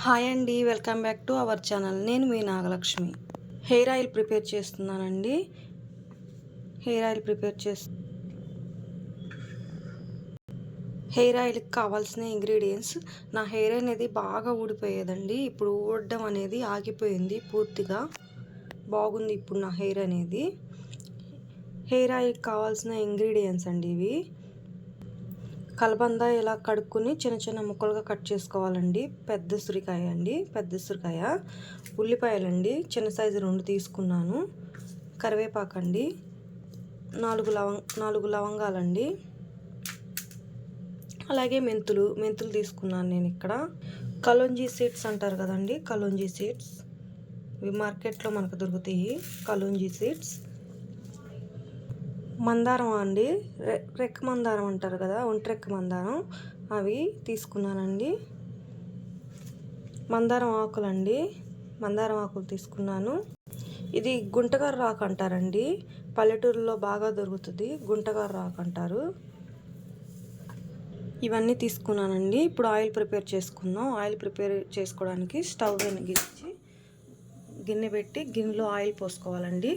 Hi అండి, welcome back to our channel. నేను మీ Nagalakshmi. Hair oil prepare చేస్తున్నానండి. హెయిర్ ఆయిల్కి కావాల్సిన ఇంగ్రీడియంట్స్. నా హెయిర్ అనేది బాగా ఊడిపోయేదండి. ఇప్పుడు ఊడడం అనేది ఆగిపోయింది పూర్తిగా. బాగుంది ఇప్పుడు నా హెయిర్ అనేది. హెయిర్ ఆయిల్కి కావాల్సిన ఇంగ్రీడియంట్స్ అండి ఇవి. కలబంద ఇలా కడుక్కుని చిన్న చిన్న ముక్కలుగా కట్ చేసుకోవాలండి. పెద్ద ఉసిరికాయ, ఉల్లిపాయలండి చిన్న సైజు 2 తీసుకున్నాను. కరివేపాకండి, 4 లవంగాలండి, అలాగే మెంతులు తీసుకున్నాను నేను ఇక్కడ. కలోంజీ సీడ్స్ అంటారు కదండి, కలోంజీ సీడ్స్ ఇవి మార్కెట్లో మనకు దొరుకుతాయి. కలోంజీ సీడ్స్, మందారం అండి, రెక్క మందారం అంటారు కదా, ఒంట్రెక్క మందారం, అవి తీసుకున్నానండి. మందారం ఆకులు తీసుకున్నాను. ఇది గుంటగర్ర ఆకు అంటారండి, పల్లెటూరులో బాగా దొరుకుతుంది. గుంటగర్ర ఆకు అంటారు. ఇవన్నీ తీసుకున్నానండి. ఇప్పుడు ఆయిల్ ప్రిపేర్ చేసుకుందాం. ఆయిల్ ప్రిపేర్ చేసుకోవడానికి స్టవ్ వెలిగించి గిన్నె పెట్టి గిన్నెలో ఆయిల్ పోసుకోవాలండి.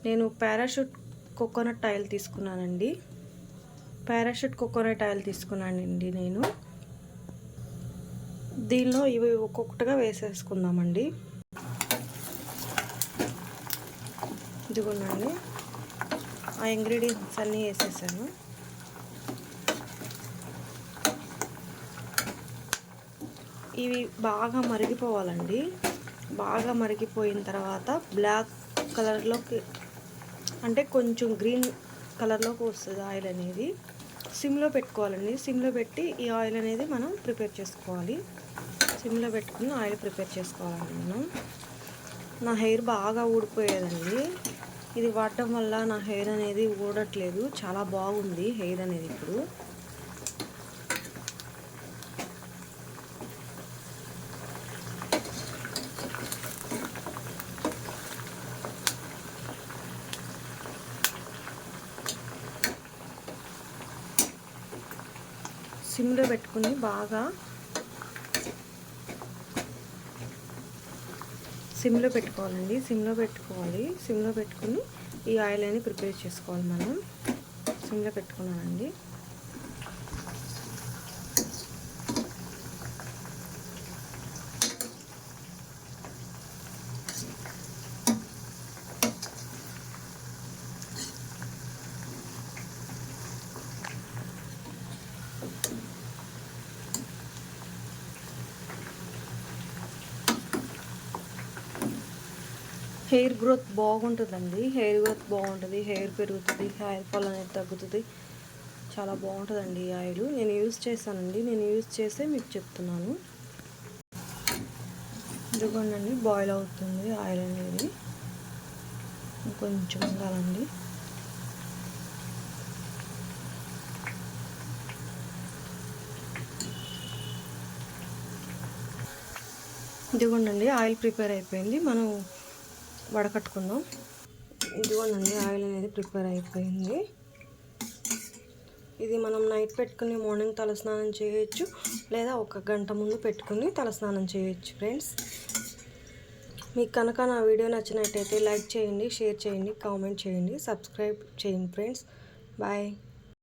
నేను పారాషూట్ కోకోనట్ ఆయిల్ తీసుకున్నానండి. నేను దీనిలో ఇవి ఒక్కొక్కటిగా వేసేసుకుందామండి. ఇదిగోనండి, ఆ ఇంగ్రీడియంట్స్ అన్నీ వేసేసాను. ఇవి బాగా మరిగిపోవాలండి. బాగా మరిగిపోయిన తర్వాత బ్లాక్ కలర్లోకి, అంటే కొంచెం గ్రీన్ కలర్లోకి వస్తుంది ఆయిల్ అనేది. సిమ్లో పెట్టుకోవాలండి. సిమ్లో పెట్టి ఈ ఆయిల్ అనేది మనం ప్రిపేర్ చేసుకోవాలి. సిమ్లో పెట్టుకుని ఆయిల్ ప్రిపేర్ చేసుకోవాలండి మనం. నా హెయిర్ బాగా ఊడిపోయేదండి. ఇది వాడటం వల్ల నా హెయిర్ అనేది ఊడట్లేదు. చాలా బాగుంది హెయిర్ అనేది ఇప్పుడు. సిమ్లో పెట్టుకుని బాగా సిమ్లో పెట్టుకోవాలండి. సిమ్లో పెట్టుకుని ఈ ఆయిల్ అని ప్రిపేర్ చేసుకోవాలి మనం. సిమ్లో పెట్టుకున్నానండి. హెయిర్ గ్రోత్ బాగుంటుందండి. హెయిర్ పెరుగుతుంది, హెయిర్ ఫాల్ అనేది తగ్గుతుంది. చాలా బాగుంటుందండి ఈ ఆయిల్. నేను యూజ్ చేశానండి. యూజ్ చేసే మీకు చెప్తున్నాను. ఇదిగోండి, బాయిల్ అవుతుంది ఆయిల్ అనేది. కొంచెం ఉండాలండి. ఇదిగోండి, ఆయిల్ ప్రిపేర్ అయిపోయింది. మనం వడకట్టుకుందాం. ఇదిగోండి, ఆయిల్ అనేది ప్రిపేర్ అయిపోయింది. ఇది మనం నైట్ పెట్టుకుని మార్నింగ్ తలస్నానం చేయొచ్చు, లేదా 1 గంట ముందు పెట్టుకుని తలస్నానం చేయొచ్చు ఫ్రెండ్స్. మీకు కనుక నా వీడియో నచ్చినట్టయితే లైక్ చేయండి, షేర్ చేయండి, కామెంట్ చేయండి, సబ్స్క్రైబ్ చేయండి ఫ్రెండ్స్. బాయ్.